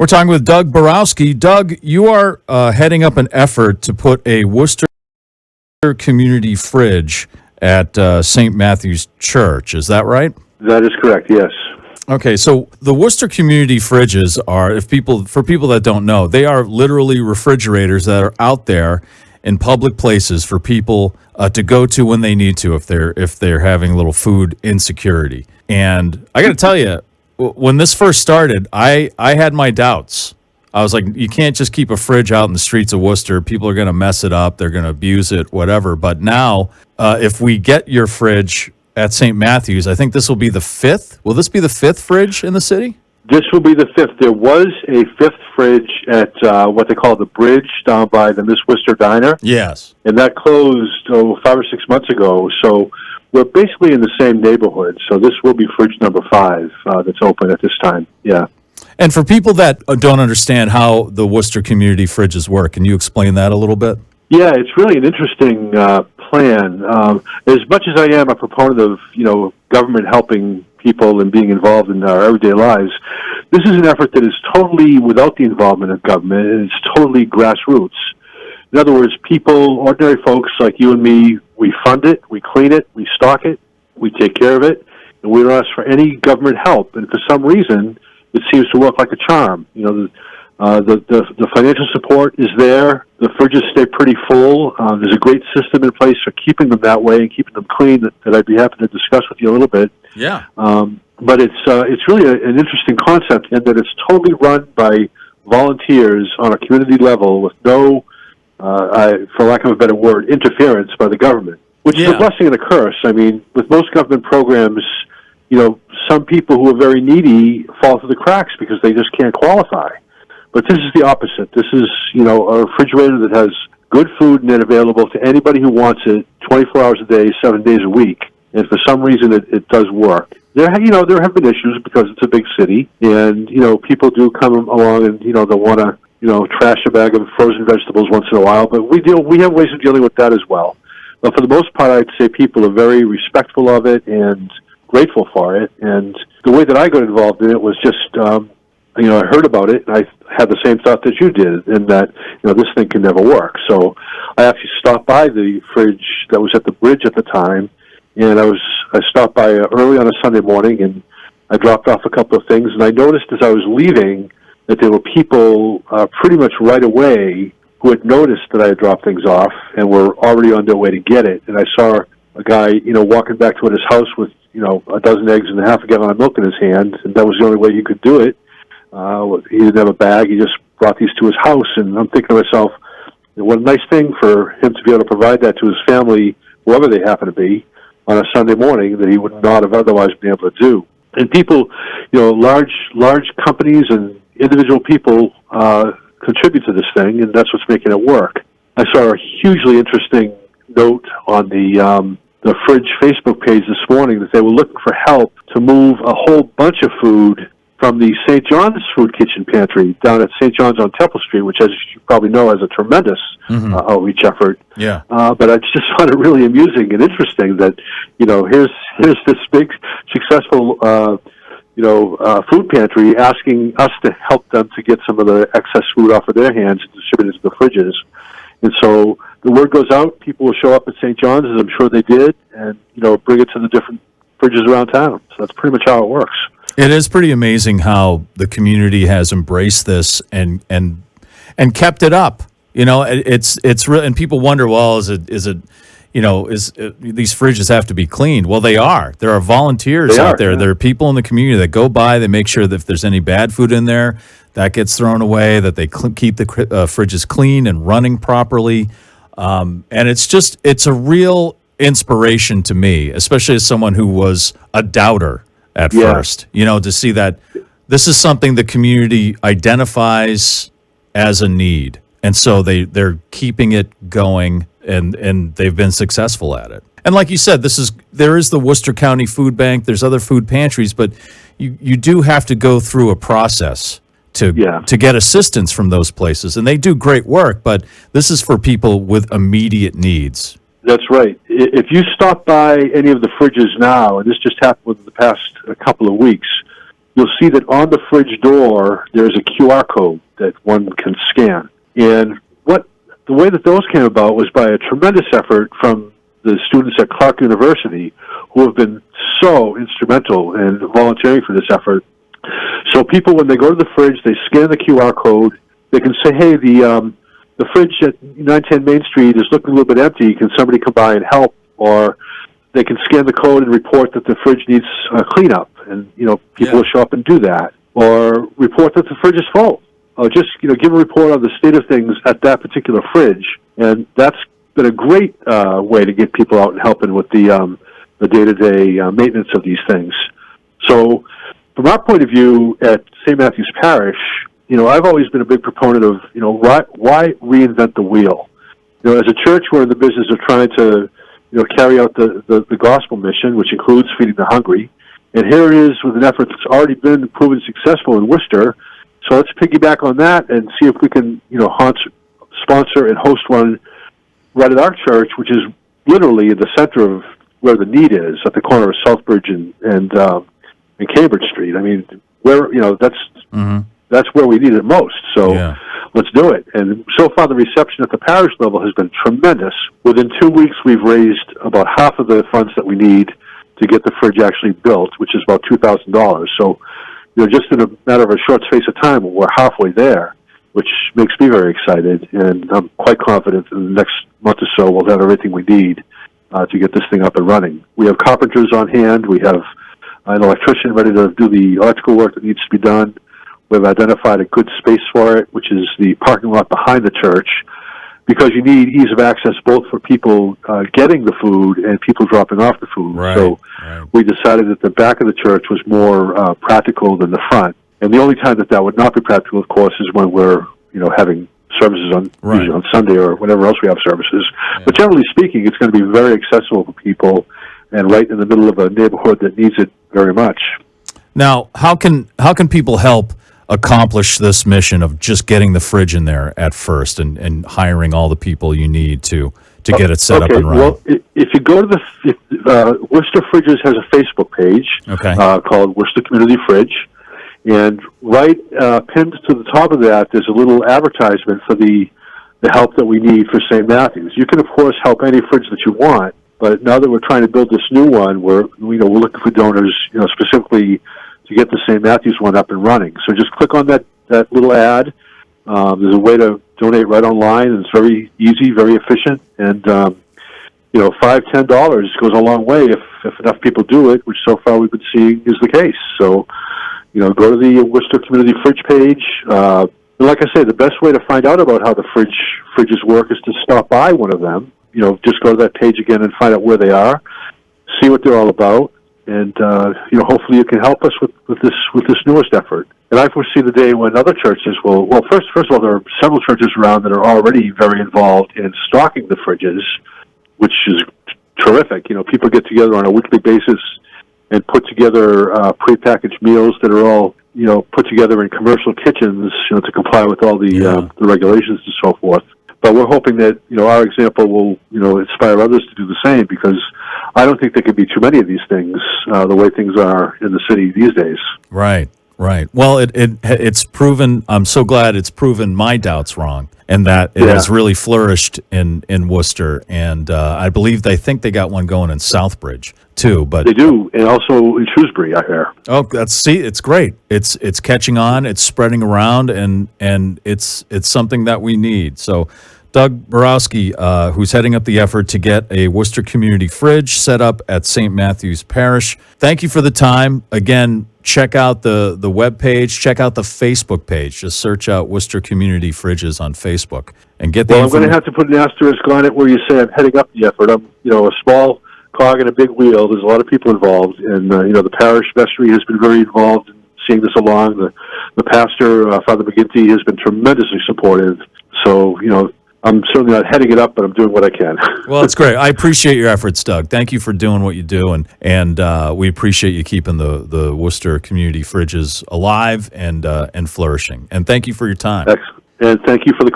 We're talking with Doug Barowski. Doug, you are heading up an effort to put a Worcester Community Fridge at St. Matthew's Church. Is that right? That is correct, yes. Okay, so the Worcester Community Fridges are, for people that don't know, they are literally refrigerators that are out there in public places for people to go to when they need to if they're having a little food insecurity. And I got to tell you, when this first started, I had my doubts. I was like, you can't just keep a fridge out in the streets of Worcester. People are going to mess it up. They're going to abuse it, whatever. But now, if we get your fridge at St. Matthew's, I think this will be the fifth. Will this be the fifth fridge in the city? This will be the fifth. There was a fifth fridge at what they call the Bridge down by the Miss Worcester Diner. Yes. And that closed 5 or 6 months ago. So we're basically in the same neighborhood. So this will be fridge number 5 that's open at this time. Yeah. And for people that don't understand how the Worcester Community Fridges work, can you explain that a little bit? Yeah, it's really an interesting plan. As much as I am a proponent of, government helping people and being involved in our everyday lives, this is an effort that is totally without the involvement of government, and it's totally grassroots. In other words, people, ordinary folks like you and me, we fund it, we clean it, we stock it, we take care of it, and we don't ask for any government help. And for some reason, it seems to work like a charm. The financial support is there. The fridges stay pretty full. There's a great system in place for keeping them that way and keeping them clean that I'd be happy to discuss with you a little bit. Yeah. But it's really an interesting concept in that it's totally run by volunteers on a community level with no, for lack of a better word, interference by the government, which is a blessing and a curse. I mean, with most government programs, some people who are very needy fall through the cracks because they just can't qualify. But this is the opposite. This is, a refrigerator that has good food and it available to anybody who wants it 24 hours a day, 7 days a week. And for some reason, it does work. There have been issues because it's a big city, and people do come along and they'll want to trash a bag of frozen vegetables once in a while. But we have ways of dealing with that as well. But for the most part, I'd say people are very respectful of it and grateful for it. And the way that I got involved in it was just I heard about it, and I had the same thought that you did, in that, this thing can never work. So I actually stopped by the fridge that was at the Bridge at the time, and I stopped by early on a Sunday morning, and I dropped off a couple of things, and I noticed as I was leaving that there were people pretty much right away who had noticed that I had dropped things off and were already on their way to get it. And I saw a guy, walking back to his house with, a dozen eggs and half a gallon of milk in his hand, and that was the only way he could do it. He didn't have a bag. He just brought these to his house, and I'm thinking to myself, what a nice thing for him to be able to provide that to his family, whoever they happen to be, on a Sunday morning that he would not have otherwise been able to do. And people, large companies and individual people contribute to this thing, and that's what's making it work. I saw a hugely interesting note on the Fridge Facebook page this morning that they were looking for help to move a whole bunch of food from the St. John's Food Kitchen Pantry down at St. John's on Temple Street, which, as you probably know, has a tremendous outreach effort. Yeah. But I just found it really amusing and interesting that, here's this big, successful, food pantry asking us to help them to get some of the excess food off of their hands and distribute it to the fridges. And so the word goes out, people will show up at St. John's, as I'm sure they did, and, bring it to the different fridges around town. So that's pretty much how it works. It is pretty amazing how the community has embraced this and kept it up. It's real, and people wonder, well, is these fridges have to be cleaned? Well, they are. There are volunteers out there. Yeah. There are people in the community that go by. They make sure that if there's any bad food in there, that gets thrown away. That they keep the fridges clean and running properly. And it's a real inspiration to me, especially as someone who was a doubter at first, to see that this is something the community identifies as a need. And so they're keeping it going, and they've been successful at it. And like you said, there is the Worcester County Food Bank, there's other food pantries, but you do have to go through a process to get assistance from those places. And they do great work, but this is for people with immediate needs. That's right. If you stop by any of the fridges now, and this just happened within the past couple of weeks, you'll see that on the fridge door there's a QR code that one can scan. And the way that those came about was by a tremendous effort from the students at Clark University, who have been so instrumental in volunteering for this effort. So people, when they go to the fridge, they scan the QR code. They can say, "Hey, the fridge at 910 Main Street is looking a little bit empty. Can somebody come by and help?" Or they can scan the code and report that the fridge needs cleanup, and people will show up and do that. Or report that the fridge is full. Or just give a report on the state of things at that particular fridge, and that's been a great way to get people out and helping with the day-to-day maintenance of these things. So, from our point of view at St. Matthew's Parish, I've always been a big proponent of why reinvent the wheel. As a church, we're in the business of trying to carry out the gospel mission, which includes feeding the hungry. And here it is with an effort that's already been proven successful in Worcester. So let's piggyback on that and see if we can, sponsor and host one right at our church, which is literally in the center of where the need is, at the corner of Southbridge and Cambridge Street. I mean, that's where we need it most. So let's do it. And so far, the reception at the parish level has been tremendous. Within 2 weeks, we've raised about half of the funds that we need to get the fridge actually built, which is about $2,000. So, just in a matter of a short space of time, we're halfway there, which makes me very excited. And I'm quite confident in the next month or so we'll have everything we need to get this thing up and running. We have carpenters on hand. We have an electrician ready to do the electrical work that needs to be done. We've identified a good space for it, which is the parking lot behind the church, because you need ease of access both for people getting the food and people dropping off the food. So we decided that the back of the church was more practical than the front. And the only time that would not be practical, of course, is when we're having services usually on Sunday or whenever else we have services. But generally speaking, it's going to be very accessible for people and right in the middle of a neighborhood that needs it very much. Now, how can people help accomplish this mission of just getting the fridge in there at first and hiring all the people you need to get it set up and running? Well, if you go to the Worcester Fridges has a Facebook page called Worcester Community Fridge, and right pinned to the top of that, there's a little advertisement for the help that we need for St. Matthew's. You can, of course, help any fridge that you want, but now that we're trying to build this new one, we're looking for donors, specifically to get the St. Matthew's one up and running. So just click on that little ad. There's a way to donate right online, and it's very easy, very efficient, and $5, $10 goes a long way if enough people do it, which so far we've been seeing is the case. So, go to the Worcester Community Fridge page. And like I say, the best way to find out about how the fridges work is to stop by one of them. Just go to that page again and find out where they are, see what they're all about, and hopefully you can help us with this newest effort. And I foresee the day when other churches will. Well, first of all, there are several churches around that are already very involved in stocking the fridges, which is terrific. People get together on a weekly basis and put together prepackaged meals that are all put together in commercial kitchens, to comply with all the regulations and so forth. But we're hoping that our example will inspire others to do the same, because I don't think there could be too many of these things the way things are in the city these days. Right. Well, it's proven. I'm so glad it's proven my doubts wrong, and that it has really flourished in Worcester. And I think they got one going in Southbridge too. But they do, and also in Shrewsbury, I hear. Oh, it's great. It's catching on. It's spreading around, and it's something that we need. So, Doug Barowski, who's heading up the effort to get a Worcester Community Fridge set up at St. Matthew's Parish. Thank you for the time. Again, check out the webpage. Check out the Facebook page. Just search out Worcester Community Fridges on Facebook and get the I'm going to have to put an asterisk on it where you say I'm heading up the effort. I'm, a small cog in a big wheel. There's a lot of people involved, and the parish vestry has been very involved in seeing this along. The pastor, Father McGinty, has been tremendously supportive. So, I'm certainly not heading it up, but I'm doing what I can. Well, it's great. I appreciate your efforts, Doug. Thank you for doing what you do, and we appreciate you keeping the Worcester Community Fridges alive and flourishing. And thank you for your time. Excellent. And thank you for the